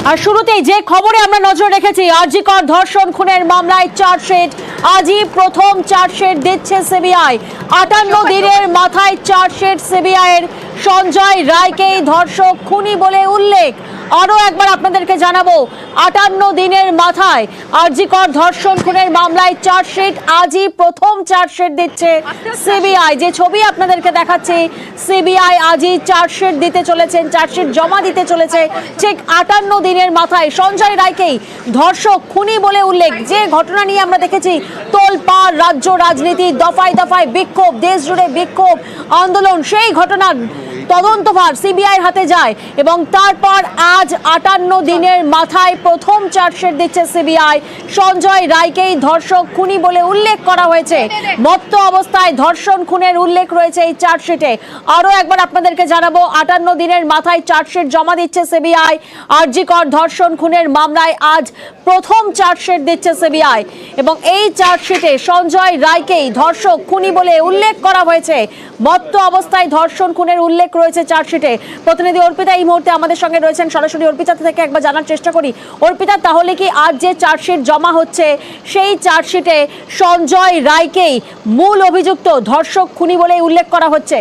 আর শুরুতেই যে খবরে আমরা নজর রেখেছি, আরজি কর ধর্ষণ খুনের মামলায় চার্জশিট, আজই প্রথম চার্জশিট দিচ্ছে সিবিআই। 58 দিনের মাথায় চার্জশিট সিবিআইয়ের। সঞ্জয় রায়কেই ধর্ষক খুনি বলে উল্লেখ। আরো একবার আপনাদেরকে জানাবো, 58 দিনের মাথায় আরজি কর ধর্ষণ খুনের মামলায় চার্জশিট, আজই প্রথম চার্জশিট দিচ্ছে সিবিআই। যে ছবি আপনাদেরকে দেখাচ্ছি, সিবিআই আজই চার্জশিট দিতে চলেছেন, চার্জশিট জমা দিতে চলেছে। ঠিক 58 দিনের মাথায় সঞ্জয় রায়কেই ধর্ষক খুনি বলে উল্লেখ। যে ঘটনা নিয়ে আমরা দেখেছি তোলপাড় রাজ্য রাজনীতি, দফায় দফায় বিক্ষোভ, দেশ জুড়ে বিক্ষোভ আন্দোলন, সেই ঘটনার তদন্তভার সিবিআইয়ের হাতে যায় এবং তারপর আজ 58 দিনের মাথায় প্রথম চার্জশিট দিচ্ছে সিবিআই। সঞ্জয় রায়কেই ধর্ষক খুনি বলে উল্লেখ করা হয়েছে। মত্ত অবস্থায় ধর্ষণ খুনের উল্লেখ রয়েছে এই চার্জশিটে। আরো একবার আপনাদেরকে জানাবো, 58 দিনের মাথায় চার্জশিট জমা দিচ্ছে সিবিআই। আরজি কর ধর্ষণ খুনের মামলায় আজ প্রথম চার্জশিট দিচ্ছে সিবিআই এবং এই চার্জশিটে সঞ্জয় রায়কেই ধর্ষক খুনি বলে উল্লেখ করা হয়েছে। মত্ত অবস্থায় ধর্ষণ খুনের উল্লেখ রয়েছে চার্জশিটে। প্রতিনিধি অর্পিতা এই মুহূর্তে আমাদের সঙ্গে রয়েছেন, সরাসরি অর্পিতা থেকে একবার জানার চেষ্টা করি। অর্পিতা, তাহলে কি আজ যে চার্জশিট জমা হচ্ছে সেই চার্জশিটে সঞ্জয় রায়কেই মূল অভিযুক্ত ধর্ষক খুনি বলে উল্লেখ করা হচ্ছে?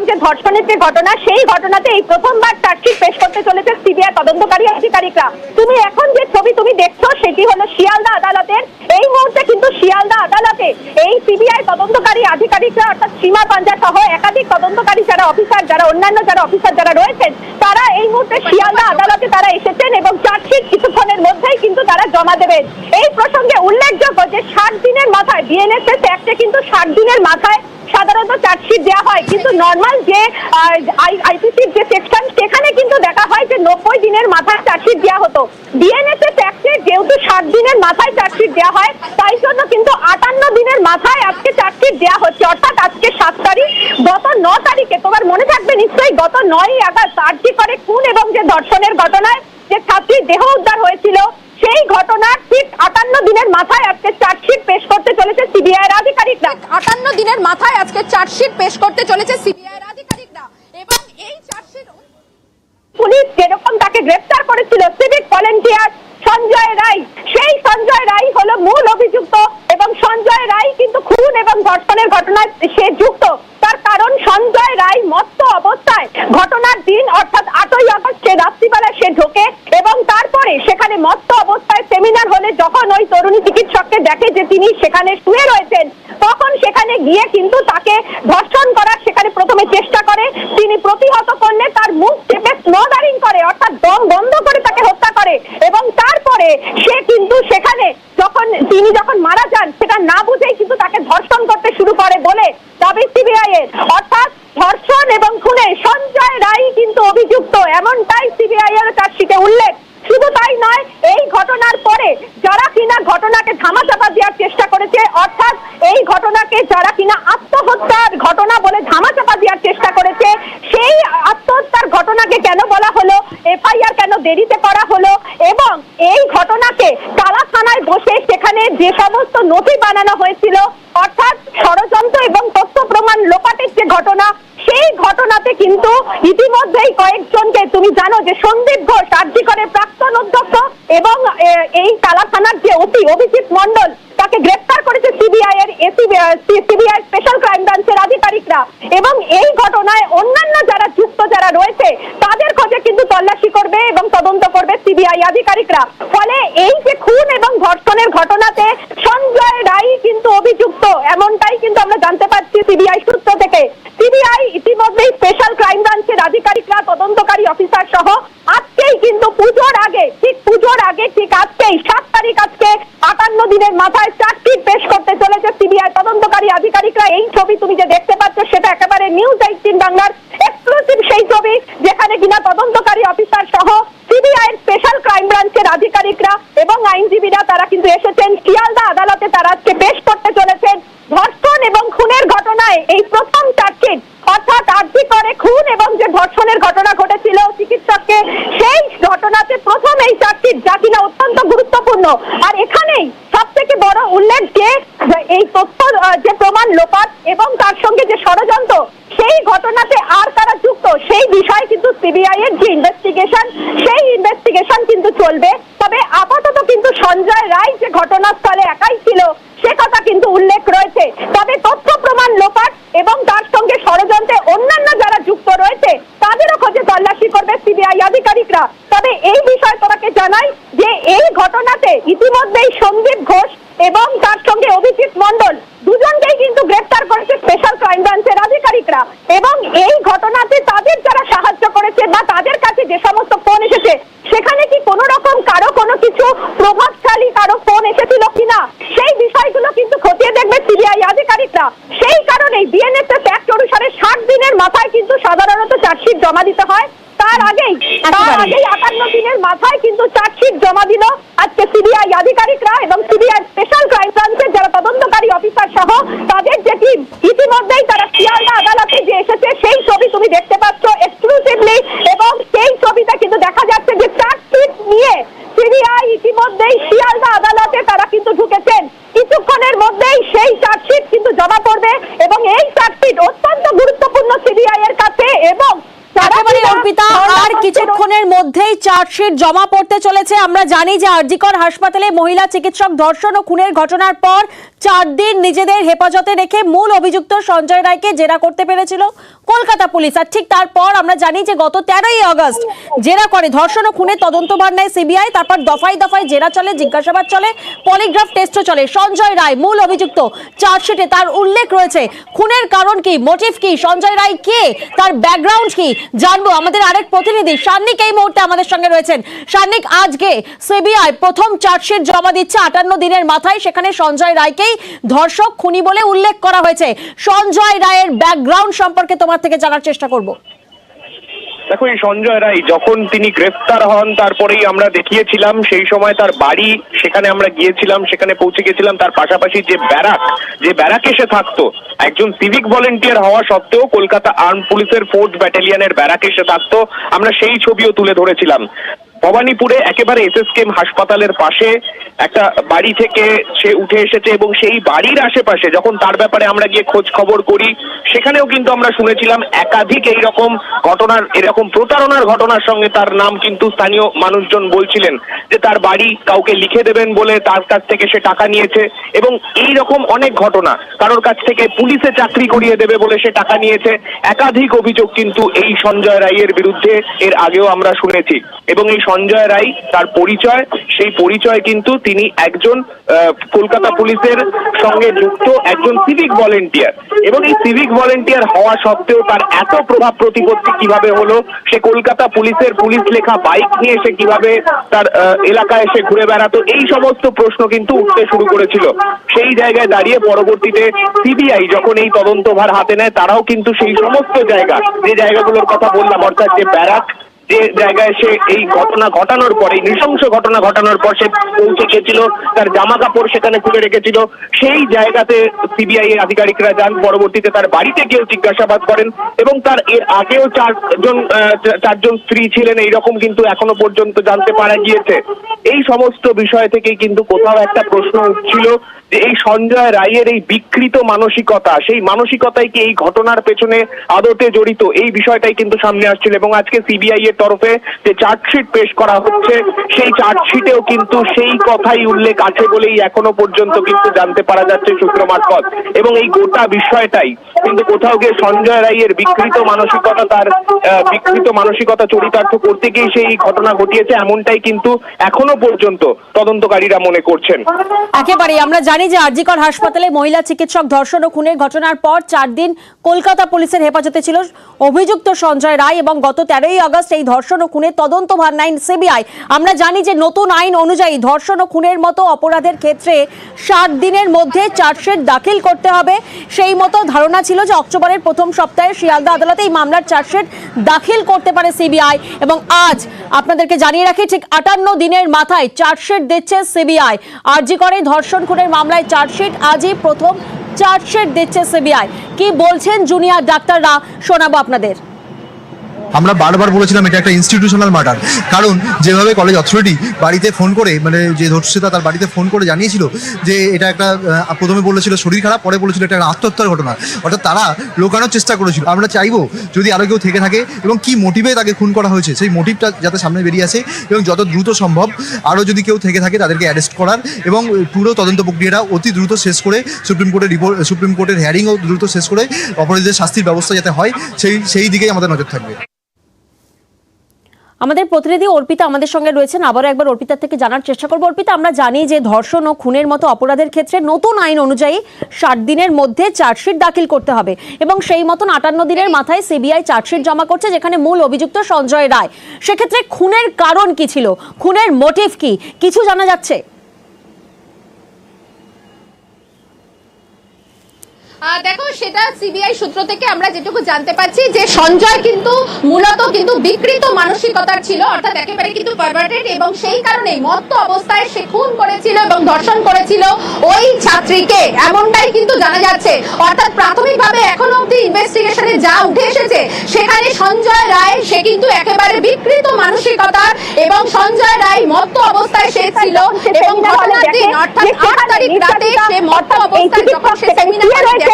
যে ধর্ষণের যে ঘটনা, সেই ঘটনাতে এই প্রথমবার চার্জশিট পেশ করতে চলেছে সিবিআই তদন্তকারী আধিকারিকরা। তুমি এখন যে ছবি তুমি দেখছো সেটি হলো শিয়ালদা আদালতের। এই মুহূর্তে কিন্তু শিয়ালদা আদালতে এই সিবিআই তদন্তকারী আধিকারিকরা অর্থাৎ সীমা পাঞ্জা সহ একাধিক তদন্তকারী যারা অফিসার, যারা অন্যান্য যারা অফিসার যারা রয়েছেন, তারা এই মুহূর্তে শিয়ালদা আদালতে তারা এসেছেন এবং চার্জশিট কিছুক্ষণের মধ্যেই কিন্তু তারা জমা দেবেন। এই প্রসঙ্গে উল্লেখযোগ্য যে 60 দিনের মাথায় বিএনএসএস অ্যাক্টে কিন্তু 60 দিনের মাথায় সাধারণত চার্জশিট দেওয়া হয়, কিন্তু নর্মাল যে আইপিসির যে সেকশন সেখানে কিন্তু দেখা হয় যে 90 দিনের মাথায় চার্জশিট দেওয়া হতো। বিএনএসএস অ্যাক্টে যেহেতু 60 দিনের মাথায় চার্জশিট দেওয়া হয়, তাই জন্য কিন্তু 58 দিনের মাথায় আজকে চার্জশিট দেওয়া হচ্ছে। অর্থাৎ আজকে 7 তারিখ, গত 9 তারিখে তোমার মনে থাকবে নিশ্চয়ই, গত 9ই আগস্ট আরজি করে খুন এবং যে ধর্ষণের ঘটনায় যে ছাত্রীর দেহ উদ্ধার হয়েছিল, সেই ঘটনার ঠিক 58 দিনের মাথায় আজকে চার্জশিট পেশ করতে চলেছে সিবিআইয়ের আধিকারিকরা। 58 দিনের মাথায় আজকে চার্জশিট পেশ করতে চলেছে সিবিআইয়ের আধিকারিকরা এবং এই চার্জশিট পুলিশ যেরকম তাকে গ্রেফতার করেছিল সিভিক ভলেন্টিয়ার সঞ্জয় রায়, সেই সঞ্জয় রায় হলো মূল অভিযুক্ত এবং সঞ্জয় রায় কিন্তু খুন এবং ধর্ষণের ঘটনায় সে যুক্ত। তার কারণ সঞ্জয় রায় মত্ত অবস্থায় ঘটনার দিন অর্থাৎ 8ই আগস্ট সে রাত্রিবেলায় সে ঢোকে এবং তারপরে সেখানে মত্ত অবস্থায় সেমিনার হলে যখন ওই তরুণী চিকিৎসককে দেখে যে তিনি সেখানে শুয়ে রয়েছেন, তখন সেখানে গিয়ে কিন্তু তাকে ধর্ষণ করার সেখানে প্রথমে চেষ্টা করে। তিনি প্রতিহত করলে তার মুখ চেপে স্নোদারিং করে, অর্থাৎ দম বন্ধ করে তাকে হত্যা করে এবং তারপরে সে কিন্তু সেখানে তিনি যখন মারা যান সেটা না বুঝেই কিন্তু তাকে ধর্ষণ করতে শুরু করে বলে দাবি সিবিআই এর। অর্থাৎ ধর্ষণ এবং খুনে সঞ্জয় রায় কিন্তু অভিযুক্ত, এমনটাই সিবিআই এর চার্জশিটে উল্লেখ। শুধু তাই নয়, এই ঘটনার পরে যারা কিনা ঘটনাকে ধামাচাপা দেওয়ার চেষ্টা করেছে, অর্থাৎ এই ঘটনাকে যারা কিনা আত্মহত্যার ঘটনা বলে ধামাচাপা দেওয়ার চেষ্টা করেছে, সেই আত্মহত্যার ঘটনাকে কেন বলা হলো, এফআইআর কেন দেরিতে করা হলো এবং এই ঘটনাকে কালা থানায় বসে সেখানে যে সমস্ত নথি বানানো হয়েছিল, অর্থাৎ ষড়যন্ত্র এবং তথ্য প্রমাণ লোপাটের যে ঘটনা, সেই ঘটনাতে কিন্তু ইতিমধ্যেই কয়েকজনকে, তুমি জানো যে সন্দীপ ঘোষ আরজি করে প্রাক্তন অধ্যক্ষ এবং এই কালা থানার যে ওসি অভিজিৎ মন্ডল, তাকে গ্রেফতার করেছে সিবিআই এর সিবিআই স্পেশাল ক্রাইম ব্রাঞ্চের আধিকারিকরা এবং এই ঘটনায় অন্যান্য যারা যুক্ত যারা রয়েছে তাদের খোঁজে কিন্তু তল্লাশি করবে এবং তদন্ত করবে সিবিআই আধিকারিকরা। ফলে এই যে খুন এবং ধর্ষণের ঘটনাতে সঞ্জয় রায় কিন্তু অভিযুক্ত, এমনটাই কিন্তু আমরা জানতে পারছি সিবিআই সূত্র থেকে। সিবিআই ইতিমধ্যেই স্পেশাল ক্রাইম ব্রাঞ্চের আধিকারিকরা, তদন্তকারী অফিসার সহ আজকেই কিন্তু পুজোর আগে, ঠিক আজকেই 7 তারিখ, আজকে 58 দিনের মাথায় চার্জশিট পেশ করতে চলেছে সিবিআই তদন্তকারী আধিকারিকরা। এই ছবি তুমি যে দেখতে পাচ্ছ সেটা একেবারে নিউজ 18 বাংলার এক্সক্লুসিভ সেই ছবি, যেখানে কিনা তদন্তকারী অফিসার সহ সিবিআই স্পেশাল ক্রাইম ব্রাঞ্চের আধিকারিকরা এবং আইনজীবীরা তারা কিন্তু এসেছেন শিয়ালদা আদালতে। তারা আজকে পেশ করতে চলেছেন ধর্ষণ এবং খুনের ঘটনায় এই প্রথম চার্জশিট, অর্থাৎ আরজি করে খুন এবং যে ধর্ষণের ঘটনা ঘটেছিল চিকিৎসককে, সেই ঘটনাতে প্রথম এই চার্জশিট, যা কিনা অত্যন্ত গুরুত্বপূর্ণ। আর এখানেই সব থেকে বড় উল্লেখ যে এই তথ্য যে প্রমাণ লোপাট এবং তার সঙ্গে যে ষড়যন্ত্র, সেই ঘটনাতে আর কারা যুক্ত সেই বিষয় কিন্তু সিবিআই এর যে ইনভেস্টিগেশন, সেই ইনভেস্টিগেশন কিন্তু চলবে। তবে আপাতত কিন্তু সঞ্জয় রায় যে ঘটনাস্থলে একাই ছিল সে কথা কিন্তু উল্লেখ রয়েছে। তবে তথ্য প্রমাণ লোপাট এবং তার সঙ্গে ষড়যন্ত্রে অন্যান্য যারা যুক্ত রয়েছে তাদেরও খোঁজে তল্লাশি করবে সিবিআই আধিকারিকরা। তবে এই বিষয় তোমাকে জানাই যে এই ঘটনাতে ইতিমধ্যেই সন্দীপ ঘোষ এবং তার সঙ্গে অভিজিৎ মণ্ডল দুজনকেই কিন্তু গ্রেফতার করেছে স্পেশাল ক্রাইম ব্রাঞ্চের আধিকারিকরা। এবং এই ঘটনাতে তাদের যারা সাহায্য করেছে বা তাদের কাছে যে সমস্ত ফোন এসেছে সেখানে কি কোনো রকম কারো কোনো কিছু প্রভাবশালী কারো ফোন এসেছিল কিনা সেই বিষয়গুলো কিন্তু খতিয়ে দেখবে সিবিআই আধিকারিকরা। সেই কারণেই বিএনএসএস অ্যাক্ট অনুসারে 60 দিনের মাথায় কিন্তু সাধারণত চার্জশিট জমা দিতে হয়। তার আগেই 58 দিনের মাথায় কিন্তু চার্জশিট জমা দিল আজকে সিবিআই আধিকারিকরা এবং সিবিআই স্পেশাল ক্রাইম ব্রাঞ্চের যারা তদন্তকারী অফিসার সহ তাদের যে টিম ইতিমধ্যেই তারা শিয়ালদা আদালতে যে এসেছে সেই ছবি তুমি দেখতে পাচ্ছ এক্সক্লুসিভলি। এবং সেই ছবিতে কিন্তু দেখা যাচ্ছে যে চার্জশিট নিয়ে সিবিআই ইতিমধ্যেই শিয়ালদা আদালতে তারা কিন্তু ঢুকেছেন। কিছুক্ষণের মধ্যেই সেই চার্জশিট কিন্তু জমা পড়বে এবং এই চার্জশিট অত্যন্ত গুরুত্বপূর্ণ সিবিআই এর কাছে। এবং অর্পিতা, আর কিছুক্ষণের মধ্যেই চার্জশিট জমা পড়তে চলেছে। আমরা জানি যে আরজিকর হাসপাতালে মহিলা চিকিৎসক ধর্ষণ ও খুনের ঘটনার পর 4 দিন নিজেদের হেফাজতে রেখে মূল অভিযুক্ত সঞ্জয় রায়কে জেরা করতে পেরেছিল কলকাতা পুলিশ। আর ঠিক তারপর আমরা জানি যে গত 13ই আগস্ট জেরা করে ধর্ষণ ও খুনের তদন্তভার নেয় সিবিআই। তারপর দফায় দফায় জেরা চলে, জিজ্ঞাসাবাদ চলে, পলিগ্রাফ টেস্টও চলে। সঞ্জয় রায় মূল অভিযুক্ত, চার্জশিটে তার উল্লেখ রয়েছে। খুনের কারণ কি, মোটিভ কি, সঞ্জয় রায় কে, তার ব্যাকগ্রাউন্ড কি জানবো। আমাদের আরেক প্রতিনিধি সান্নিক এই মুহূর্তে আমাদের সঙ্গে রয়েছেন। সান্নিক, আজকে সিবিআই প্রথম চার্জশিট জমা দিচ্ছে 58 দিনের মাথায়। সেখানে সঞ্জয় রায়কেই ধর্ষক খুনি বলে উল্লেখ করা হয়েছে। সঞ্জয় রায়ের ব্যাকগ্রাউন্ড সম্পর্কে তোমার থেকে জানার চেষ্টা করব। দেখো, এই সঞ্জয় রায় যখন তিনি গ্রেফতার হন তারপরেই আমরা দেখিয়েছিলাম, সেই সময় তার বাড়ি সেখানে আমরা গিয়েছিলাম, সেখানে পৌঁছে গেছিলাম। তার পাশাপাশি যে ব্যারাকে সে থাকতো, একজন সিভিক ভলেন্টিয়ার হওয়া সত্ত্বেও কলকাতা আর্ম পুলিশের 4th ব্যাটালিয়নের ব্যারাকে সে থাকতো। আমরা সেই ছবিও তুলে ধরেছিলাম। ভবানীপুরে একেবারে এসএসকেএম হাসপাতালের পাশে একটা বাড়ি থেকে সে উঠে এসেছে এবং সেই বাড়ির আশেপাশে যখন তার ব্যাপারে আমরা গিয়ে খোঁজ খবর করি সেখানেও কিন্তু আমরা শুনেছিলাম একাধিক এইরকম ঘটনার, এরকম প্রতারণার ঘটনার সঙ্গে তার নাম কিন্তু স্থানীয় মানুষজন বলছিলেন যে তার বাড়ি কাউকে লিখে দেবেন বলে তার কাছ থেকে সে টাকা নিয়েছে। এবং এই রকম অনেক ঘটনা, কারোর কাছ থেকে পুলিশে চাকরি করিয়ে দেবে বলে সে টাকা নিয়েছে। একাধিক অভিযোগ কিন্তু এই সঞ্জয় রায়ের বিরুদ্ধে এর আগেও আমরা শুনেছি। এবং এই সঞ্জয় রায় তার পরিচয়, সেই পরিচয় কিন্তু তিনি একজন কলকাতা পুলিশের সঙ্গে যুক্ত একজন সিভিক ভলেন্টিয়ার। এবং এই সিভিক ভলেন্টিয়ার হওয়া সত্ত্বেও তার এত প্রভাব প্রতিপত্তি কিভাবে হলো, সে কলকাতা পুলিশের পুলিশ লেখা বাইক নিয়ে সে কিভাবে তার এলাকায় এসে ঘুরে বেড়াতো, এই সমস্ত প্রশ্ন কিন্তু উঠতে শুরু করেছিল। সেই জায়গায় দাঁড়িয়ে পরবর্তীতে সিবিআই যখন এই তদন্তভার হাতে নেয় তারাও কিন্তু সেই সমস্ত জায়গা, যে জায়গাগুলোর কথা বললাম, অর্থাৎ যে ব্যারাক, যে জায়গায় সে এই ঘটনা ঘটানোর পর, এই নৃশংস ঘটনা ঘটানোর পর সে পৌঁছে গেছিল, তার জামা কাপড় সেখানে খুলে রেখেছিল, সেই জায়গাতে সিবিআই এর আধিকারিকরা যান। পরবর্তীতে তার বাড়িতে গিয়েও জিজ্ঞাসাবাদ করেন এবং তার এর আগেও চারজন স্ত্রী ছিলেন, এইরকম কিন্তু এখনো পর্যন্ত জানতে পারা গিয়েছে। এই সমস্ত বিষয় থেকেই কিন্তু কোথাও একটা প্রশ্ন উঠছিল যে এই সঞ্জয় রায়ের এই বিকৃত মানসিকতা, সেই মানসিকতাই কি এই ঘটনার পেছনে আদতে জড়িত, এই বিষয়টাই কিন্তু সামনে আসছিল। এবং আজকে সিবিআই এর তরফে যে চার্জশিট পেশ করা হচ্ছে সেই চার্জশিটেও কিন্তু সেই কথাই উল্লেখ আছে বলেই এখনো পর্যন্ত কিন্তু জানতে পারা যাচ্ছে সূত্র মারফত। এবং এই গোটা বিষয়টাই কিন্তু কোথাও গিয়ে সঞ্জয় রায়ের বিকৃত মানসিকতা, তার বিকৃত মানসিকতা চরিতার্থ করতে গিয়ে সেই ঘটনা ঘটিয়েছে, এমনটাই কিন্তু এখনো পর্যন্ত তদন্তকারীরা মনে করছেন। একেবারে আমরা জানি যে আরজিকর হাসপাতালে মহিলা চিকিৎসক ধর্ষণ ও খুনের ঘটনার পর 4 দিন কলকাতা পুলিশের হেফাজতে ছিল অভিযুক্ত সঞ্জয় রায় এবং গত 13ই আগস্ট এই ধর্ষণ ও খুনের তদন্তভার নেয় সিবিআই। আমরা জানি যে নতুন আইন অনুযায়ী ধর্ষণ ও খুনের মতো অপরাধের ক্ষেত্রে 7 দিনের মধ্যে চার্জশিট দাখিল করতে হবে। সেই মতো ধারণা ছিল যে অক্টোবরের প্রথম সপ্তাহে শিয়ালদা আদালতে এই মামলার চার্জশিট দাখিল করতে পারে সিবিআই। এবং আজ আপনাদেরকে জানিয়ে রাখি ঠিক 58 দিনের মাথায় চার্জশিট দিচ্ছে সিবিআই। আরজিকরে ধর্ষণ খুনের মামলায় চার্জশিট, আজই প্রথম চার্জশিট দিচ্ছে সিবিআই। কি বলছেন জুনিয়র ডাক্তাররা শোনাবো আপনাদের। আমরা বারবার বলেছিলাম এটা একটা ইনস্টিটিউশনাল মার্ডার, কারণ যেভাবে কলেজ অথরিটি বাড়িতে ফোন করে, মানে যে ধর্ষিতা তার বাড়িতে ফোন করে জানিয়েছিল যে এটা একটা, প্রথমে বলেছিল শরীর খারাপ, পরে বলেছিল এটা একটা আত্মহত্যার ঘটনা, অর্থাৎ তারা লোকানোর চেষ্টা করেছিল। আমরা চাইবো যদি আরও কেউ থেকে থাকে এবং কি মোটিভে তাকে খুন করা হয়েছে সেই মোটিভটা যাতে সামনে বেরিয়ে আসে, এবং যত দ্রুত সম্ভব আরও যদি কেউ থেকে থাকে তাদেরকে অ্যারেস্ট করার এবং পুরো তদন্ত প্রক্রিয়াটা অতি দ্রুত শেষ করে সুপ্রিম কোর্টের হিয়ারিংও দ্রুত শেষ করে অপরাধীদের শাস্তির ব্যবস্থা যাতে হয় সেই দিকেই আমাদের নজর থাকবে। আমাদের প্রতিনিধি অর্পিতা আমাদের সঙ্গে রয়েছেন, আবারও একবার অর্পিতার থেকে জানার চেষ্টা করবো। অর্পিতা, আমরা জানি যে ধর্ষণ ও খুনের মতো অপরাধের ক্ষেত্রে নতুন আইন অনুযায়ী 60 দিনের মধ্যে চার্জশিট দাখিল করতে হবে এবং সেই মতন 58 দিনের মাথায় সিবিআই চার্জশিট জমা করছে, যেখানে মূল অভিযুক্ত সঞ্জয় রায়। সেক্ষেত্রে খুনের কারণ কি ছিল, খুনের মোটিভ কি, কিছু জানা যাচ্ছে? দেখো, সেটা সিবিআই সূত্র থেকে আমরা যেটুকু জানতে পারছি যে সঞ্জয় কিন্তু মূলত কিন্তু বিকৃত মানসিকতার ছিল, অর্থাৎ একেবারে কিন্তু পারভার্টেড, এবং সেই কারণেই মত্ত অবস্থায় সে খুন করেছিল এবং ধর্ষণ করেছিল ওই ছাত্রীকে, এমনটাই কিন্তু জানা যাচ্ছে। অর্থাৎ প্রাথমিকভাবে এখনো অবধি ইনভেস্টিগেশনে যা উঠে এসেছে সেখানে সঞ্জয় রায় সে কিন্তু একেবারে বিকৃত মানসিকতার, এবং সঞ্জয় রায় মত্ত অবস্থায় সে ছিল, এবং ঘটনার দিন অর্থাৎ 8 তারিখ রাতে সে মত্ত অবস্থায় যখন সে সেমিনার দেখে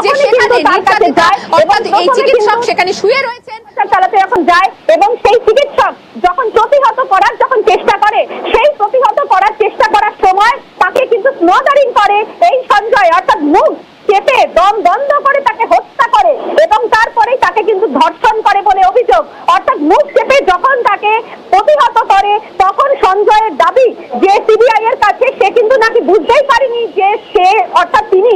যে সেখানে নির্যাতিতা অর্থাৎ এই চিকিৎসক সেখানে শুয়ে রয়েছেন, চালাতে যখন যায় এবং সেই চিকিৎসক যখন প্রতিহত করার চেষ্টা করে, সেই প্রতিহত করার চেষ্টা করার সময় তাকে কিন্তু স্মোদারিং করে এই সঞ্জয়, অর্থাৎ মুখ চেপে দম বন্ধ করে তাকে হত্যা করে এবং তারপরেই তাকে কিন্তু ধর্ষণ করে বলে অভিযোগ। অর্থাৎ মুখ চেপে যখন তাকে প্রতিহত করে তখন সঞ্জয়ের দাবি যে সিবিআই এর কাছে সে কিন্তু নাকি বুঝতেই পারেনি যে সে, অর্থাৎ তিনি,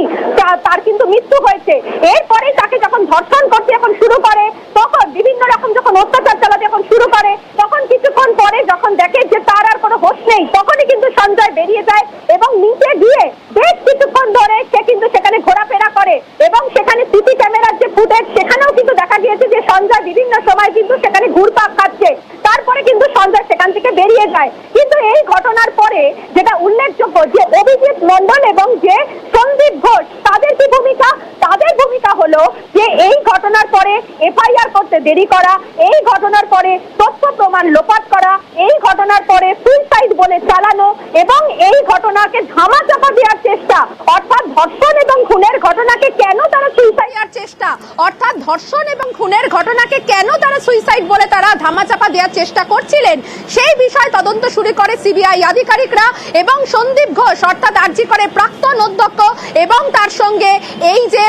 তার কিন্তু মৃত্যু হয়েছে। এরপরে তাকে যখন ধর্ষণ করতে যখন শুরু করে, তখন বিভিন্ন রকম যখন অত্যাচার চালাতে যখন শুরু করে, তখন কিছুক্ষণ পরে যখন দেখে যে তার আর কোনো হোশ নেই, তখনই কিন্তু সঞ্জয় বেরিয়ে যায় এবং নিচে গিয়ে বেশ কিছুক্ষণ ধরে সে কিন্তু সেখানে ঘোরাফেরা করে এবং সেখানে সিসি ক্যামেরার যে ফুটেজ সেখানেও কিন্তু দেখা গিয়েছে যে সঞ্জয় বিভিন্ন সময় কিন্তু সেখানে ঘুরপাক খাচ্ছে। তারপরে কিন্তু সঞ্জয় সেখান থেকে বেরিয়ে যায়। কিন্তু এই ঘটনার পরে যেটা উল্লেখযোগ্য যে অভিজিৎ মন্ডল এবং যে সন্দীপ ঘোষ, তাদের কি ভূমিকা? তাদের ভূমিকা হলো যে এই ঘটনার পরে এফআইআর করতে দেরি করা, এই ঘটনার পরে তথ্য প্রমাণ লোপাট করা, এই ঘটনার পরে সুইসাইড বলে চালানো এবং এই ঘটনাকে ধামাচাপা দেওয়ার চেষ্টা। অর্থাৎ ধর্ষণ এবং খুনের ঘটনাকে কেন তারা সুইসাইড চেষ্টা, অর্থাৎ ধর্ষণ এবং খুনের ঘটনাকে কেন তারা সুইসাইড বলে তারা ধামাচাপা দেওয়ার চেষ্টা করছিলেন, সেই বিষয়ে তদন্ত শুরু করে সিবিআই আধিকারিকরা। এবং সন্দীপ ঘোষ অর্থাৎ আরজি করে প্রাক্তন অধ্যক্ষ এবং তার সঙ্গে এই যে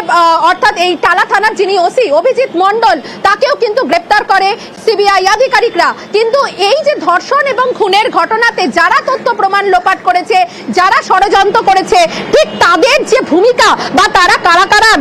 অর্থাৎ এই টালা থানার যিনি ওসি অভিজিৎ মন্ডল, তাকেও কিন্তু গ্রেপ্তার করে সিবিআই আধিকারিকরা। কিন্তু এই যে ধর্ষণ এবং খুনের ঘটনাতে যারা তথ্য প্রমাণ লোপাট করেছে, যারা ষড়যন্ত্র করেছে, ঠিক তাদের যে ভূমিকা বা তারা কারা কারা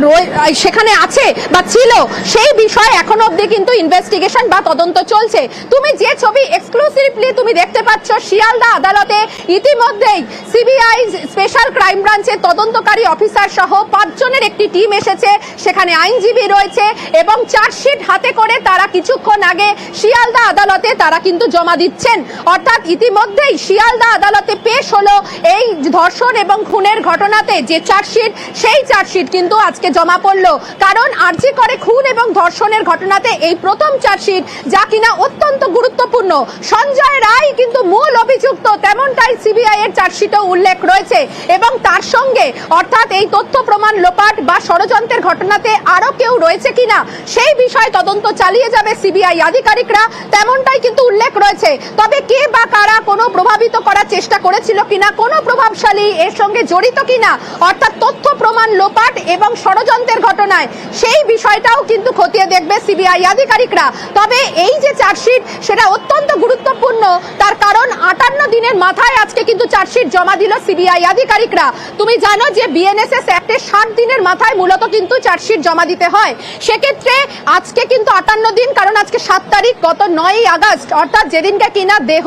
সেখানে আছে বা ছিল, সেই বিষয়ে এখন অবধি কিন্তু ইনভেস্টিগেশন বা তদন্ত চলছে। তুমি যে ছবি এক্সক্লুসিভলি তুমি দেখতে পাচ্ছ, শিয়ালদা আদালতে ইতিমধ্যেই সিবিআই স্পেশাল ক্রাইম ব্রাঞ্চের তদন্তকারী অফিসার সহ 5 জনের একটি টিম এসেছে, সেখানে আইনজীবী রয়েছে এবং চার্জশিট হাতে করে তারা কিছুক্ষণ আগে শিয়ালদা আদালতে তারা কিন্তু জমা দিচ্ছেন। অর্থাৎ ইতিমধ্যেই শিয়ালদা আদালতে পেশ হলো এই ধর্ষণ এবং খুনের ঘটনাতে যে চার্জশিট, সেই চার্জশিট কিন্তু আজকে জমা পড়লো। কারণ আরজি করে খুন এবং ধর্ষণের ঘটনাতে এই প্রথম চার্জশিট, যা কিনা অত্যন্ত গুরুত্বপূর্ণ। সঞ্জয় রায় কিন্তু মূল অভিযুক্ত, তেমনটাই সিবিআই এর চার্জশিটও উল্লেখ রয়েছে এবং তার সঙ্গে অর্থাৎ এই তথ্য প্রমাণ লোপাট বা ষড়যন্ত্রের ঘটনাতে আরো কেউ রয়েছে কিনা সেই বিষয়ে তদন্ত চালিয়ে যাবে সিবিআই আধিকারিকরা, তেমনটাই কিন্তু উল্লেখ রয়েছে। তবে কে বা কারা কোনো প্রভাবিত করার চেষ্টা করেছিল কিনা, কোনো প্রভাবশালী এর সঙ্গে জড়িত কিনা, অর্থাৎ তথ্য প্রমাণ লোপাট এবং ষড়যন্ত্রের ঘটনায়, সেই বিষয়টাও কিন্তু খতিয়ে দেখবে সিবিআই আধিকারিকরা। তবে এই যে চার্জশিট সেটা অত্যন্ত গুরুত্বপূর্ণ, তার কারণ 58 দিনের মাথায় আজকে কিন্তু চার্জশিট জমা দিল সিবিআই আধিকারিকরা। তুমি জানো যে বিএনএসএস অ্যাক্টে 60 দিনের মাথায় মূলত কিন্তু চার্জশিট জমা দিতে হয়। সেক্ষেত্রে আজকে কিন্তু 58 দিন, কারণ আজকে 7 তারিখ, গত 9 আগস্ট অর্থাৎ যেদিনকে কিনা দেহ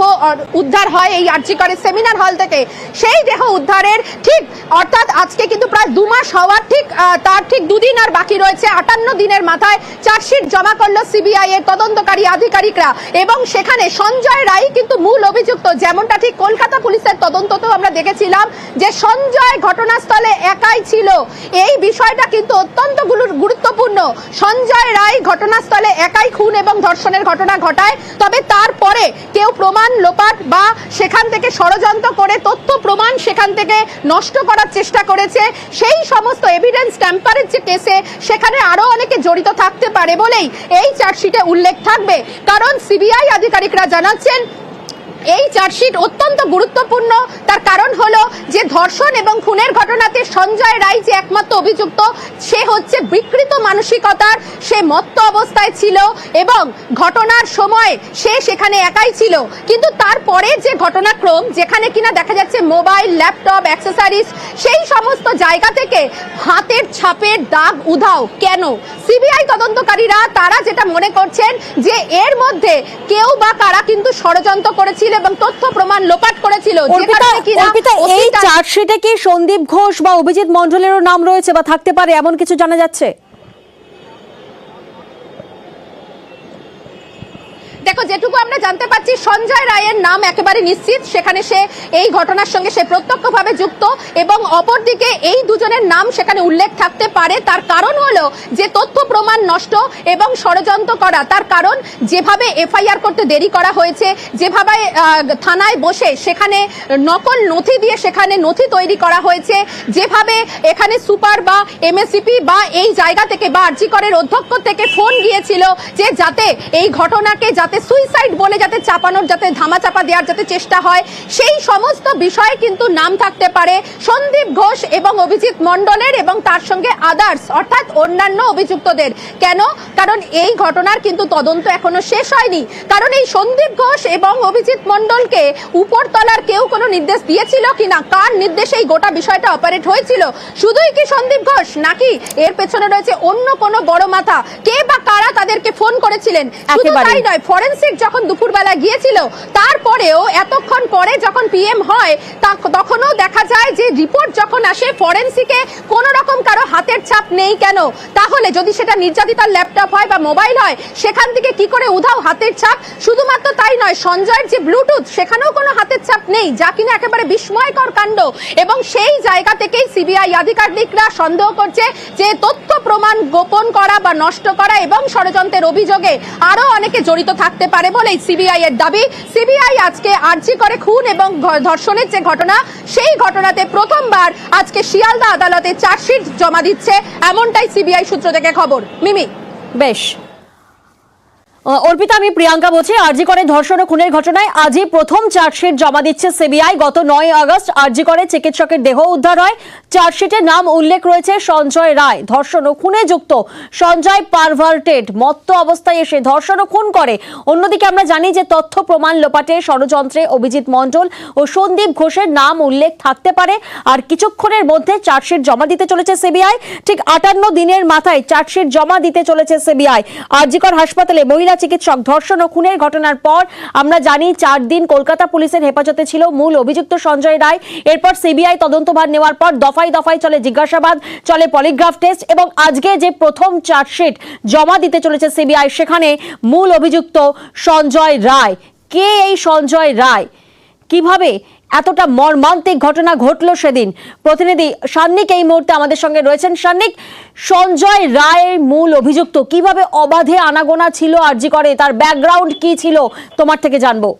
উদ্ধার হয় এই আরজি করে সেমিনার হল থেকে, সেই দেহ উদ্ধারের ঠিক অর্থাৎ আজকে কিন্তু প্রায় 2 মাস হওয়ার তার ঠিক 2 দিন আর বাকি রয়েছে। 58 দিনের মাথায় চার্জশিট জমা করলো সিবিআই এর তদন্তকারী আধিকারিকরা এবং সেখানে সঞ্জয় রায় কিন্তু মূল অভিযুক্ত। যেমনটা ঠিক কলকাতা পুলিশের তদন্ততেও আমরা দেখেছিলাম যে সঞ্জয় ঘটনাস্থলে একাই ছিল, এই বিষয়টা কিন্তু অত্যন্ত গুরুত্বপূর্ণ। গুরুত্বপূর্ণ। সঞ্জয় রায় ঘটনাস্থলে একাই খুন এবং ধর্ষণের ঘটনা ঘটায়, তবে তারপরে কেউ প্রমাণ লোপাট বা সেখান থেকে ষড়যন্ত্র করে তথ্য প্রমাণ সেখান থেকে নষ্ট করার চেষ্টা করেছে। সেই সমস্ত এভিডেন্স ট্যাম্পারের যে কেসে সেখানে আরো অনেকে জড়িত থাকতে পারে বলেই এই চার্জশিটে উল্লেখ থাকবে। কারণ সিবিআই আধিকারিকরা জানাচ্ছেন এই চার্জশিট অত্যন্ত গুরুত্বপূর্ণ। তার কারণ হলো যে ধর্ষণ এবং খুনের ঘটনাতে সঞ্জয় রায় যে একমাত্র অভিযুক্ত, সে হচ্ছে বিকৃত মানসিকতার, সে মত্ত অবস্থায় ছিল এবং ঘটনার সময় সে সেখানে একাই ছিল। কিন্তু তারপরে যে ঘটনাক্রম, যেখানে কিনা দেখা যাচ্ছে মোবাইল, ল্যাপটপ, অ্যাক্সেসরিজ, সেই সমস্ত জায়গা থেকে হাতের ছাপের দাগ উধাও কেন? সিবিআই তদন্তকারীরা তারা যেটা মনে করছেন যে এর মধ্যে কেউ বা কারা কিন্তু ষড়যন্ত্র করেছিল এবং তথ্য প্রমাণ লোপাট করেছিল। এই চার্জশিটে কি সন্দীপ ঘোষ বা অভিজিৎ মণ্ডলেরও নাম রয়েছে বা থাকতে পারে, এমন কিছু জানা যাচ্ছে? দেখো, যেটুকু আমরা জানতে পারছি সঞ্জয় রায়ের নাম একেবারে নিশ্চিত, সেখানে সে এই ঘটনার সঙ্গে সে প্রত্যক্ষভাবে যুক্ত এবং অপরদিকে এই দুজনের নাম সেখানে উল্লেখ থাকতে পারে। তার কারণ হলো যে তথ্য প্রমাণ নষ্ট এবং ষড়যন্ত্র করা। তার কারণ যেভাবে এফআইআর করতে দেরি করা হয়েছে, যেভাবে থানায় বসে সেখানে নকল নথি দিয়ে সেখানে নথি তৈরি করা হয়েছে, যেভাবে এখানে সুপার বা এমএসসিপি বা এই জায়গা থেকে বা আরজি করের অধ্যক্ষ থেকে ফোন গিয়েছিল যে যাতে এই ঘটনাকে যাতে সুইসাইড বলে যাতে চাপানোর, যাতে ধামাচাপা দেওয়ার যাতে চেষ্টা হয়, সেই সমস্ত বিষয়ে কিন্তু নাম থাকতে পারে সন্দীপ ঘোষ এবং অভিজিৎ মণ্ডলের এবং তার সঙ্গে আদার্স অর্থাৎ অন্যান্য অভিযুক্তদের। কেন? কারণ এই ঘটনার কিন্তু তদন্ত এখনো শেষ হয়নি। কারণ এই সন্দীপ ঘোষ এবং অভিজিৎ মণ্ডলকে উপরতলার কেউ কোনো নির্দেশ দিয়েছিল কিনা, কার নির্দেশে এই গোটা বিষয়টা অপারেট হয়েছিল? শুধুই কি সন্দীপ ঘোষ, নাকি এর পেছনে রয়েছে অন্য কোনো বড় মাথা? কে বা কারা তাদেরকে ফোন করেছিলেন? শুধু তাই নয়, ফরেনসিক যখন দুপুরবেলা গিয়েছিল তারপরেও এতক্ষণ পরে যখন পিএম হয় তখনও দেখা যায় যে রিপোর্ট যখন আসে ফরেনসিকে কোনো রকম কারো হাতের ছাপ নেই। কেন? তাহলে যদি সেটা নির্যাতিতার ল্যাপটপ হয় বা মোবাইল হয়, সেখান থেকে কি করে উধাও হাতের ছাপ? শুধুমাত্র তাই নয়, সঞ্জয়ের যে ব্লুটুথ সেখানেও কোনো হাতের ছাপ নেই, যা কিনা একেবারে বিস্ময়কর কাণ্ড। এবং সেই জায়গা থেকেই সিবিআই আধিকারিকরা সন্দেহ করছে যে তথ্য প্রমাণ গোপন করা বা নষ্ট করা এবং ষড়যন্ত্রের অভিযোগে আরো অনেকে জড়িত থাকতে পারে বলেই সিবিআই এর দাবি। সিবিআই আজকে আরজি করে খুন এবং ধর্ষণের যে ঘটনা, সেই ঘটনাতে প্রথমবার আজকে শিয়ালদা আদালতে চার্জশিট জমা দিচ্ছে, এমনটাই সিবিআই সূত্র থেকে খবর। মিমি। বেশ, অর্পিতা, আমি প্রিয়াঙ্কা বলছি। আরজি করে ধর্ষণ ও খুনের ঘটনায় আজই প্রথম চার্জশিট জমা দিচ্ছে সিবিআই। গত 9 আগস্ট আরজি করে চিকিৎসকের দেহ উদ্ধার হয়। চার্জশিটে নাম উল্লেখ রয়েছে সঞ্জয় রায়। ধর্ষণ ও খুনে যুক্ত সঞ্জয় পারভার্টেড, মত্ত অবস্থায় এসে ধর্ষণ ও খুন করে। অন্যদিকে আমরা জানি যে তথ্য প্রমাণ লোপাটে ষড়যন্ত্রে অভিজিৎ মণ্ডল ও সন্দীপ ঘোষের নাম উল্লেখ থাকতে পারে। আর কিছুক্ষণের মধ্যে চার্জশিট জমা দিতে চলেছে সিবিআই। ঠিক 58 দিনের মাথায় চার্জশিট জমা দিতে চলেছে সিবিআই। আরজি কর হাসপাতালে মহিলা চিকিৎসক ধর্ষণ ও খুনের ঘটনার পর আমরা জানি 4 দিন কলকাতা পুলিশের হেফাজতে ছিল মূল অভিযুক্ত সঞ্জয় রায়। এরপর সিবিআই তদন্তভার নেওয়ার পর দফায় দফায় চলে জিজ্ঞাসাবাদ, চলে পলিগ্রাফ টেস্ট এবং আজকে যে প্রথম চার্জশিট জমা দিতে চলেছে সিবিআই, সেখানে মূল অভিযুক্ত সঞ্জয় রায়। কে এই সঞ্জয় রায়? কিভাবে এতটা মর্মান্তিক ঘটনা ঘটলো সেদিন? প্রতিনিধি সান্নিক এই মুহূর্তে আমাদের সঙ্গে রয়েছেন। সান্নিক, সঞ্জয় রায়ের মূল অভিযুক্ত, কিভাবে অবাধে আনাগোনা ছিল আরজি করে, তার ব্যাকগ্রাউন্ড কি ছিল, তোমার থেকে জানবো।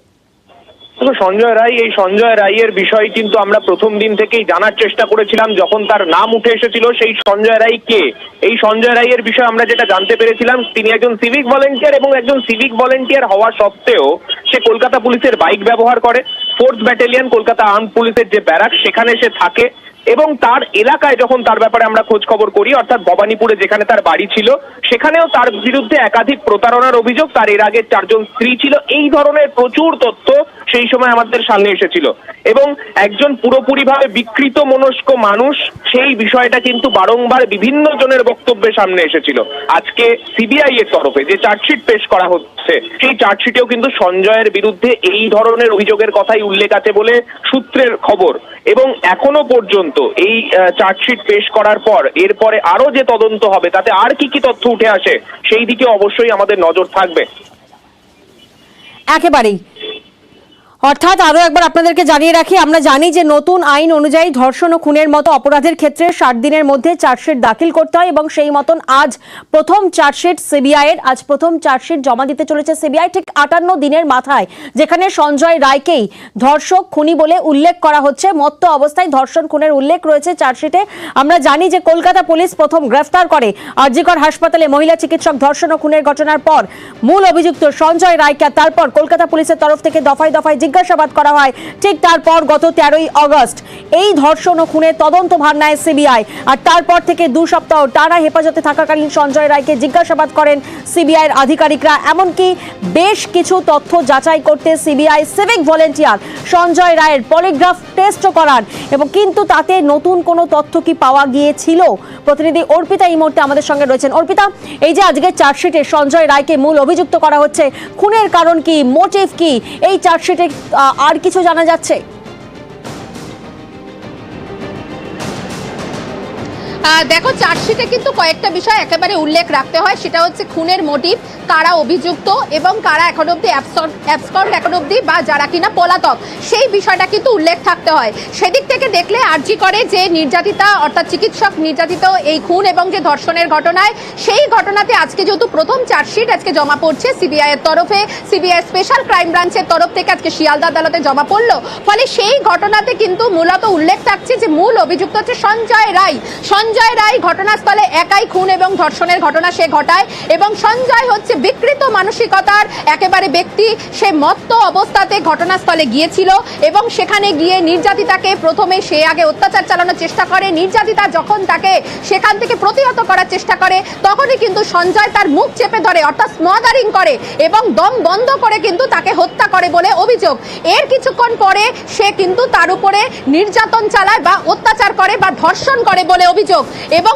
সঞ্জয় রায়, এই সঞ্জয় রায়ের বিষয় কিন্তু আমরা প্রথম দিন থেকেই জানার চেষ্টা করেছিলাম। যখন তার নাম উঠে এসেছিল সেই সঞ্জয় রায় কে, এই সঞ্জয় রায়ের বিষয়ে আমরা যেটা জানতে পেরেছিলাম, তিনি একজন সিভিক ভলেন্টিয়ার এবং একজন সিভিক ভলেন্টিয়ার হওয়া সত্ত্বেও সে কলকাতা পুলিশের বাইক ব্যবহার করে। 4th ব্যাটালিয়ন কলকাতা আর্মড পুলিশের যে ব্যারাক, সেখানে সে থাকে এবং তার এলাকায় যখন তার ব্যাপারে আমরা খোঁজ খবর করি, অর্থাৎ ভবানীপুরে যেখানে তার বাড়ি ছিল, সেখানেও তার বিরুদ্ধে একাধিক প্রতারণার অভিযোগ, তার এর আগে 4 জন স্ত্রী ছিল, এই ধরনের প্রচুর তথ্য সেই সময় আমাদের সামনে এসেছিল। এবং একজন পুরোপুরিভাবে বিকৃত মনস্ক মানুষ, সেই বিষয়টা কিন্তু বারংবার বিভিন্ন জনের বক্তব্যে সামনে এসেছিল। আজকে সিবিআই এর তরফে যে চার্জশিট পেশ করা হচ্ছে, সেই চার্জশিটেও কিন্তু সঞ্জয়ের বিরুদ্ধে এই ধরনের অভিযোগের কথাই উল্লেখ আছে বলে সূত্রের খবর। এবং এখনো পর্যন্ত এই চার্জশিট পেশ করার পর এরপরে আরো যে তদন্ত হবে, তাতে আর কি কি তথ্য উঠে আসে, সেই দিকে অবশ্যই আমাদের নজর থাকবে। একেবারেই। অর্থাৎ আরো একবার আপনাদেরকে জানিয়ে রাখি, আমরা জানি যে নতুন আইন অনুযায়ী ধর্ষণ ও খুনের মতো অপরাধের ক্ষেত্রে 60 দিনের মধ্যে চার্জশিট দাখিল করতে হয় এবং সেই মতন আজ প্রথম চার্জশিট সিবিআই এর জমা দিতে চলেছে সিবিআই ঠিক 58 দিনের মাথায়, যেখানে সঞ্জয় রায়কেই ধর্ষক খুনি বলে উল্লেখ করা হচ্ছে। মত্ত অবস্থায় ধর্ষণ খুনের উল্লেখ রয়েছে চার্জশিটে। আমরা জানি যে কলকাতা পুলিশ প্রথম গ্রেফতার করে আরজিকর হাসপাতালে মহিলা চিকিৎসক ধর্ষণ ও খুনের ঘটনার পর মূল অভিযুক্ত সঞ্জয় রায়কে তারপর কলকাতা পুলিশের তরফ থেকে দফায় দফায় জিজ্ঞাসাবাদ করা হয়। ঠিক তারপর গত 13ই আগস্ট এই ধর্ষণ ও খুনের তদন্ত ভার নেয় সিবিআই, আর তারপর থেকে 2 সপ্তাহ টানা হেফাজতে থাকাকালীন সঞ্জয় রায়কে জিজ্ঞাসাবাদ করেন সিবিআইয়ের আধিকারিকরা। এমনকি বেশ কিছু তথ্য যাচাই করতে সিবিআই সিভিক ভলেন্টিয়ার সঞ্জয় রায়ের পলিগ্রাফ টেস্টও করান, এবং কিন্তু তাতে নতুন কোনো তথ্য কি পাওয়া গিয়েছিল? প্রতিনিধি অর্পিতা এই মুহূর্তে আমাদের সঙ্গে রয়েছেন। অর্পিতা, এই যে আজকের চার্জশিটে সঞ্জয় রায়কে মূল অভিযুক্ত করা হচ্ছে, খুনের কারণ কি, মোটিভ কি, এই চার্জশিটে আর কিছু জানা যাচ্ছে? দেখো, চার্জশিটে কিন্তু কয়েকটা বিষয় একেবারে উল্লেখ রাখতে হয়। সেটা হচ্ছে খুনের মোটিভ, কারা অভিযুক্ত এবং কারা এখন অব্দি অ্যাবসকন্ড এখন অব্দি বা যারা কিনা পলাতক, সেই বিষয়টা কিন্তু উল্লেখ থাকতে হয়। সেদিক থেকে দেখলে আরজি করে যে নির্যাতিতা অর্থাৎ চিকিৎসক নির্যাতিত এই খুন এবং যে ধর্ষণের ঘটনায়, সেই ঘটনাতে আজকে যেহেতু প্রথম চার্জশিট আজকে জমা পড়ছে সিবিআই এর তরফে, সিবিআই স্পেশাল ক্রাইম ব্রাঞ্চের তরফ থেকে আজকে শিয়ালদা আদালতে জমা পড়লো। ফলে সেই ঘটনাতে কিন্তু মূলত উল্লেখ থাকছে যে মূল অভিযুক্ত হচ্ছে সঞ্জয় রায়। সঞ্জয় রায় ঘটনাস্থলে একাই খুন এবং ধর্ষণের ঘটনা সে ঘটায়, এবং সঞ্জয় হচ্ছে বিকৃত মানসিকতার একেবারে ব্যক্তি। সে মত্ত অবস্থাতে ঘটনাস্থলে গিয়েছিল এবং সেখানে গিয়ে নির্যাতিতাকে প্রথমে সে আগে অত্যাচার চালানোর চেষ্টা করে। নির্যাতিতা যখন তাকে সেখান থেকে প্রতিহত করার চেষ্টা করে, তখনই কিন্তু সঞ্জয় তার মুখ চেপে ধরে অর্থাৎ স্মদারিং করে এবং দম বন্ধ করে কিন্তু তাকে হত্যা করে বলে অভিযোগ। এর কিছুক্ষণ পরে সে কিন্তু তার উপরে নির্যাতন চালায় বা অত্যাচার করে বা ধর্ষণ করে বলে অভিযোগ, এবং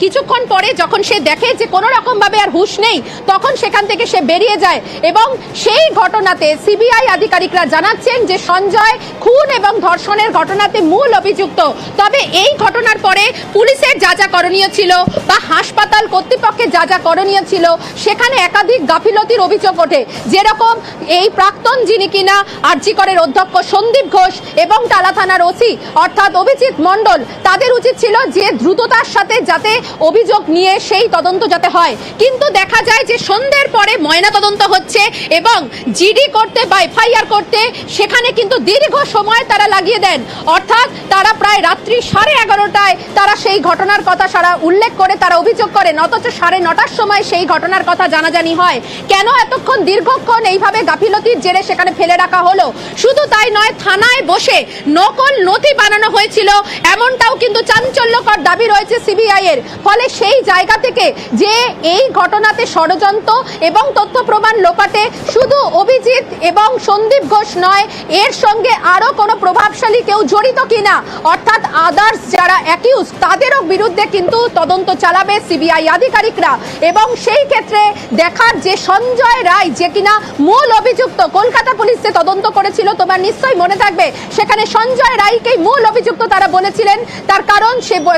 কিছুক্ষণ পরে যখন সে দেখে যে কোনো রকম ভাবে আর হুঁশ নেই, তখন সেখান থেকে সে বেরিয়ে যায়। এবং সেই ঘটনাতে সিবিআই আধিকারিকরা জানাচ্ছেন যে সঞ্জয় খুন এবং ধর্ষণের ঘটনাতে মূল অভিযুক্ত। তবে এই ঘটনার পরে পুলিশের যা যা করণীয় ছিল বা হাসপাতাল কর্তৃপক্ষের যা যা করণীয় ছিল, সেখানে একাধিক গাফিলতির অভিযোগ ওঠে। যেরকম এই প্রাক্তন যিনি কিনা আরজি করের অধ্যক্ষ সন্দীপ ঘোষ এবং টালা থানার ওসি অর্থাৎ অভিজিৎ মণ্ডল, তাদের উচিত ছিল যে দ্রুততার সাথে যাতে অভিযোগ নিয়ে সেই তদন্ত যাতে হয়। কিন্তু দেখা যায় যে সন্ধ্যের পরে ময়না তদন্ত হচ্ছে এবং জিডি করতে বা এফআইআর করতে সেখানে কিন্তু দীর্ঘ সময় তারা লাগিয়ে দেন। অর্থাৎ তারা প্রায় রাত্রি 11:30টায় তারা সেই ঘটনার কথা সারা উল্লেখ করে তারা অভিযোগ করেন, অথচ 9:30টার সময় সেই ঘটনার কথা জানাজানি হয়। কেন এতক্ষণ দীর্ঘক্ষণ এইভাবে গাফিলতির জেরে সেখানে ফেলে রাখা হলো? শুধু তাই নয়, থানায় বসে নকল নথি বানানো হয়েছিল, এমনটাও কিন্তু চাঞ্চল্যকর দাবি রয়েছে সিবিআই এর। ফলে সেই জায়গা থেকে যে এই ঘটনাতে ষড়যন্ত্র এবং তথ্য প্রমাণ লোপাটে শুধু অভিজিৎ এবং সন্দীপ ঘোষ নয়, এর সঙ্গে আরো কোনো প্রভাবশালী কেউ জড়িত কিনা অর্থাৎ আদার্স যারা অ্যাকিউজ, তাদেরও বিরুদ্ধে কিন্তু তদন্ত চালাবে সিবিআই আধিকারিকরা। এবং সেই ক্ষেত্রে দেখার যে সঞ্জয় রায় যে কিনা মূল অভিযুক্ত, কলকাতা পুলিশ যে তদন্ত করেছিল তোমার নিশ্চয়ই মনে থাকবে, সেখানে সঞ্জয় রায়কেই মূল অভিযুক্ত তারা বলেছিলেন। তার কারণ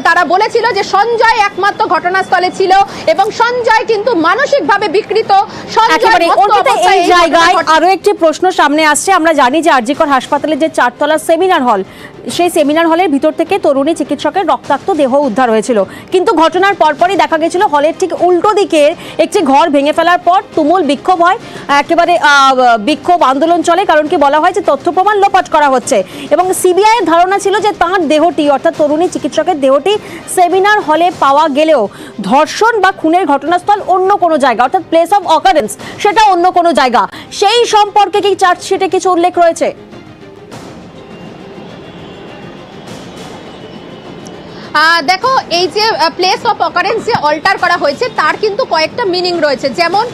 তারা বলেছিল যে সঞ্জয় একমাত্র ঘটনাস্থলে ছিল এবং সঞ্জয় কিন্তু মানসিকভাবে বিকৃত। এই জায়গায় আরো একটি প্রশ্ন সামনে আসছে। আমরা জানি যে আরজিকর হাসপাতালে যে 4তলা সেমিনার হল, সেই সেমিনার হলের ভিতর থেকে তরুণী চিকিৎসকের রক্তাক্ত দেহ উদ্ধার হয়েছিল, কিন্তু ঘটনার পরপরই দেখা গেছিল হলের ঠিক উল্টো দিকে একটি ঘর ভেঙে ফেলার পর তুমুল বিক্ষোভ হয়, একেবারে বিক্ষোভ আন্দোলন চলে। কারণ কি বলা হয় যে তথ্য প্রমাণ লোপাট করা হচ্ছে, এবং সিবিআই এর ধারণা ছিল যে তাঁর দেহটি অর্থাৎ তরুণী চিকিৎসকের দেহটি সেমিনার হলে পাওয়া গেলেও ধর্ষণ বা খুনের ঘটনাস্থল অন্য কোনো জায়গা অর্থাৎ প্লেস অফ অকারেন্স সেটা অন্য কোনো জায়গা। সেই সম্পর্কে কি চার্জশিটে কিছু উল্লেখ রয়েছে? দেখো, এই যে প্লেস অফ অকারেন্স যে অল্টার করা হয়েছে তার কিন্তু কয়েকটা মিনিং রয়েছে। যেমন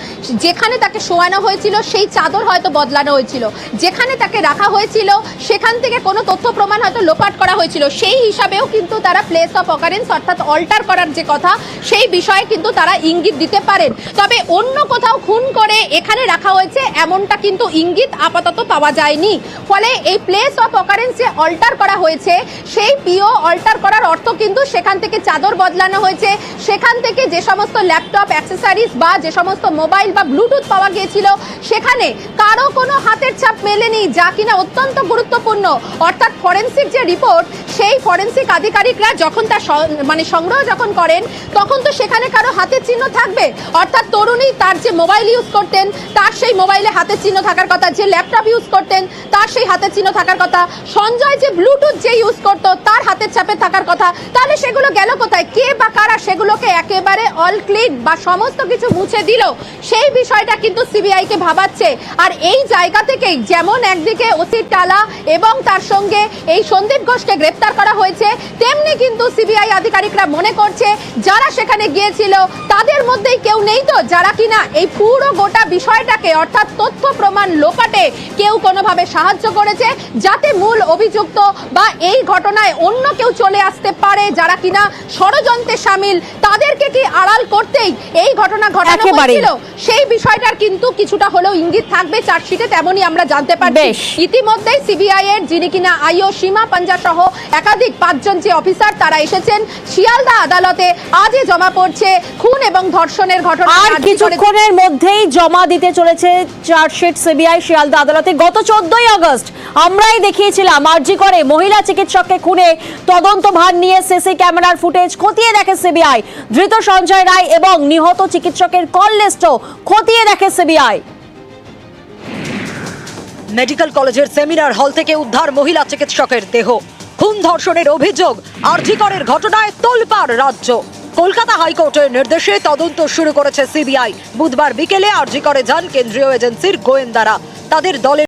যেখানে তাকে শোয়ানো হয়েছিল সেই চাদর হয়তো বদলানো হয়েছিল, যেখানে তাকে রাখা হয়েছিল সেখান থেকে কোনো তথ্য প্রমাণ হয়তো লোপাট করা হয়েছিল, সেই হিসাবেও কিন্তু তারা প্লেস অফ অকারেন্স অর্থাৎ অল্টার করার যে কথা সেই বিষয়ে কিন্তু তারা ইঙ্গিত দিতে পারেন। তবে অন্য কোথাও খুন করে এখানে রাখা হয়েছে এমনটা কিন্তু ইঙ্গিত আপাতত পাওয়া যায়নি। ফলে এই প্লেস অফ অকারেন্স যে অল্টার করা হয়েছে সেই পিও অল্টার করার অর্থ কিন্তু কিন্তু সেখান থেকে চাদর বদলানো হয়েছে, সেখান থেকে যে সমস্ত ল্যাপটপ অ্যাক্সেসরিজ বা যে সমস্ত মোবাইল বা ব্লুটুথ পাওয়া গিয়েছিল সেখানে কারো কোনো হাতের ছাপ মেলেনি, যা কিনা অত্যন্ত গুরুত্বপূর্ণ। অর্থাৎ ফরেনসিক যে রিপোর্ট, সেই ফরেনসিক আধিকারিকরা যখন তার সংগ্রহ যখন করেন তখন তো সেখানে কারো হাতের চিহ্ন থাকবে। অর্থাৎ তরুণী তার যে মোবাইল ইউজ করতেন তার সেই মোবাইলে হাতের চিহ্ন থাকার কথা, যে ল্যাপটপ ইউজ করতেন তার সেই হাতের চিহ্ন থাকার কথা, সঞ্জয় যে ব্লুটুথ যে ইউজ করতো তার হাতের ছাপে থাকার কথা। তাহলে সেগুলো গেল কোথায়? কে বা কারা সেগুলোকে একেবারে অল ক্লিন বা সমস্ত কিছু মুছে দিল? সেই বিষয়টা কিন্তু সিবিআইকে ভাবাচ্ছে। আর এই জায়গা থেকেই যেমন একদিকে ওসি টালা এবং তার সঙ্গে এই সন্দীপ ঘোষকে গ্রেপ্তার করা হয়েছে, তেমনি কিন্তু সিবিআই আধিকারিকরা মনে করছে যারা সেখানে গিয়েছিল তাদের মধ্যেই কেউ নেই তো যারা কিনা এই পুরো গোটা বিষয়টাকে অর্থাৎ তথ্য প্রমাণ লোপাটে কেউ কোনোভাবে সাহায্য করেছে, যাতে মূল অভিযুক্ত বা এই ঘটনায় অন্য কেউ চলে আসতে পারে যারা কিনা ষড়যন্ত্রে শামিল, তাদেরকে কি আড়াল করতেই এই ঘটনা ঘটানো হয়েছিল সেই বিষয়টার কিন্তু কিছুটা হলেও ইঙ্গিত থাকবে চার্জশিটে, তেমনই আমরা জানতে পারছি। ইতিমধ্যেই সিবিআই এর যিনি কিনা আইও সীমা পাঞ্জা সহ একাধিক 5 জন যে অফিসার তারা এসেছেন শিয়ালদা আদালতে। আজই জমা পড়ছে খুন এবং ধর্ষণের ঘটনা। আর কিছুক্ষণের মধ্যেই জমা দিতে চলেছে চার্জশিট সিবিআই শিয়ালদা আদালতে। গত 14ই আগস্ট আমরাই দেখিয়েছিলাম আরজি করে মহিলা চিকিৎসককে খুনে তদন্ত ভার নিয়ে সিসি ক্যামেরার ফুটেজ খতিয়ে দেখে সিবিআই। ধৃত সঞ্জয় রায় এবং নিহত চিকিৎসকের কল লিস্টও খতিয়ে দেখে সিবিআই। মেডিকেল কলেজের সেমিনার হল থেকে উদ্ধার মহিলা চিকিৎসকের দেহ। খুন ধর্ষণের অভিযোগ, আরজি করের ঘটনায় তোলপাড় রাজ্য। কলকাতা হাইকোর্টের নির্দেশে তদন্ত শুরু করেছে সিবিআই। বুধবার বিকেলে আরজি করে যান কেন্দ্রীয় এজেন্সির গোয়েন্দারা। তাদের দলের